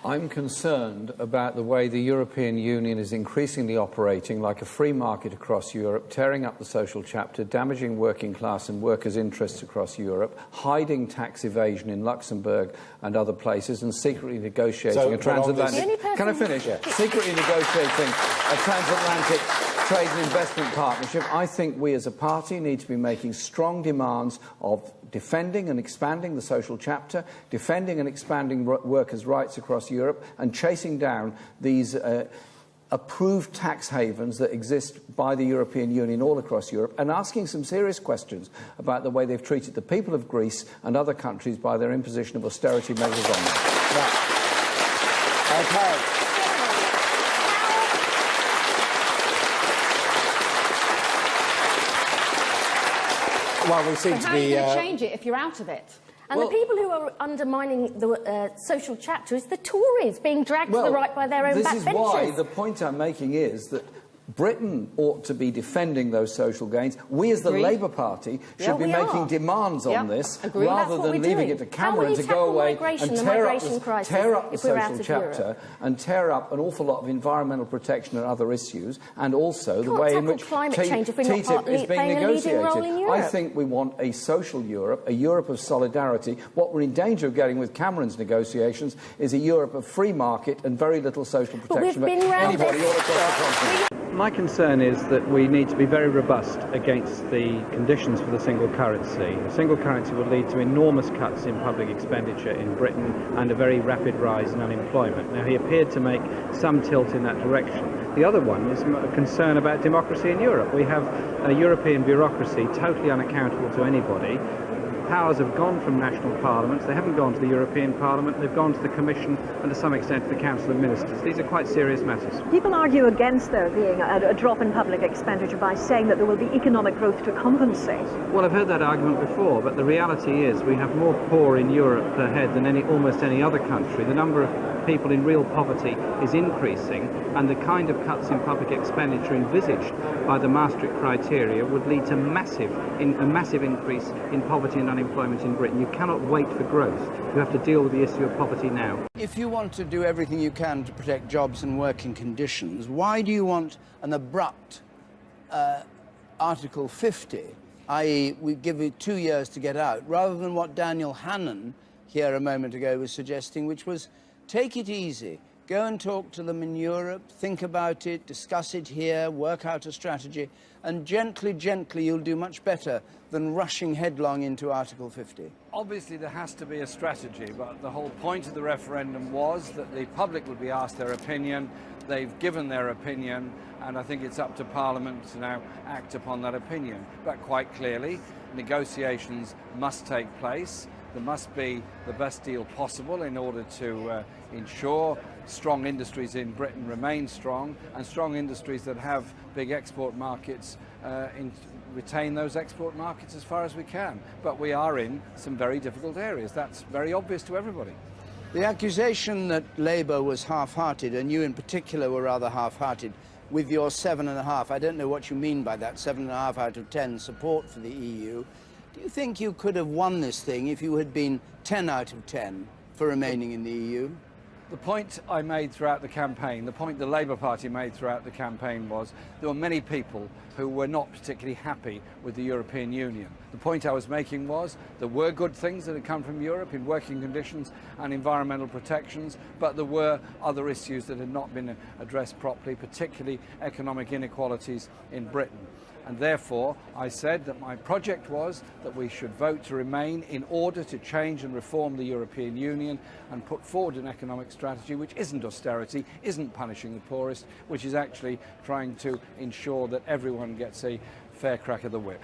I'm concerned about the way the European Union is increasingly operating like a free market across Europe, tearing up the social chapter, damaging working class and workers' interests across Europe, hiding tax evasion in Luxembourg and other places, and secretly negotiating a transatlantic... Can I finish? Yeah. Secretly negotiating a transatlantic trade and investment partnership. I think we as a party need to be making strong demands of defending and expanding the social chapter, defending and expanding workers' rights across Europe, and chasing down these approved tax havens that exist by the European Union all across Europe, and asking some serious questions about the way they've treated the people of Greece and other countries by their imposition of austerity measures on them. Yeah. Okay. Well, we seem to be... How are you going to change it if you're out of it? And the people who are undermining the social chapter is the Tories being dragged to the right by their own backbenchers. This is why the point I'm making is that Britain ought to be defending those social gains. We, as the Labour Party, should be making demands on this, rather than leaving it to Cameron to go away and tear up the social chapter and tear up an awful lot of environmental protection and other issues, and also the way in which TTIP is being negotiated. I think we want a social Europe, a Europe of solidarity. What we're in danger of getting with Cameron's negotiations is a Europe of free market and very little social protection for anybody all across the continent. My concern is that we need to be very robust against the conditions for the single currency. A single currency would lead to enormous cuts in public expenditure in Britain and a very rapid rise in unemployment. Now, he appeared to make some tilt in that direction. The other one is a concern about democracy in Europe. We have a European bureaucracy totally unaccountable to anybody. Powers have gone from national parliaments, they haven't gone to the European Parliament, they've gone to the Commission and to some extent to the Council of Ministers. These are quite serious matters. People argue against there being a drop in public expenditure by saying that there will be economic growth to compensate. Well, I've heard that argument before, but the reality is we have more poor in Europe per head than almost any other country. The number of people in real poverty is increasing, and the kind of cuts in public expenditure envisaged by the Maastricht criteria would lead to a massive increase in poverty and unemployment in Britain. You cannot wait for growth. You have to deal with the issue of poverty now. If you want to do everything you can to protect jobs and working conditions, why do you want an abrupt Article 50, i.e. we give you 2 years to get out, rather than what Daniel Hannan here a moment ago was suggesting, which was take it easy, go and talk to them in Europe, think about it, discuss it here, work out a strategy, and gently, gently you'll do much better than rushing headlong into Article 50. Obviously there has to be a strategy, but the whole point of the referendum was that the public would be asked their opinion. They've given their opinion, and I think it's up to Parliament to now act upon that opinion. But quite clearly, negotiations must take place. There must be the best deal possible in order to ensure strong industries in Britain remain strong, and strong industries that have big export markets retain those export markets as far as we can. But we are in some very difficult areas. That's very obvious to everybody. The accusation that Labour was half-hearted, and you in particular were rather half-hearted, with your 7.5, I don't know what you mean by that, 7.5 out of 10 support for the EU. Do you think you could have won this thing if you had been 10 out of 10 for remaining in the EU? The point I made throughout the campaign, the point the Labour Party made throughout the campaign was there were many people who were not particularly happy with the European Union. The point I was making was there were good things that had come from Europe in working conditions and environmental protections, but there were other issues that had not been addressed properly, particularly economic inequalities in Britain. And therefore, I said that my project was that we should vote to remain in order to change and reform the European Union and put forward an economic strategy which isn't austerity, isn't punishing the poorest, which is actually trying to ensure that everyone gets a fair crack of the whip.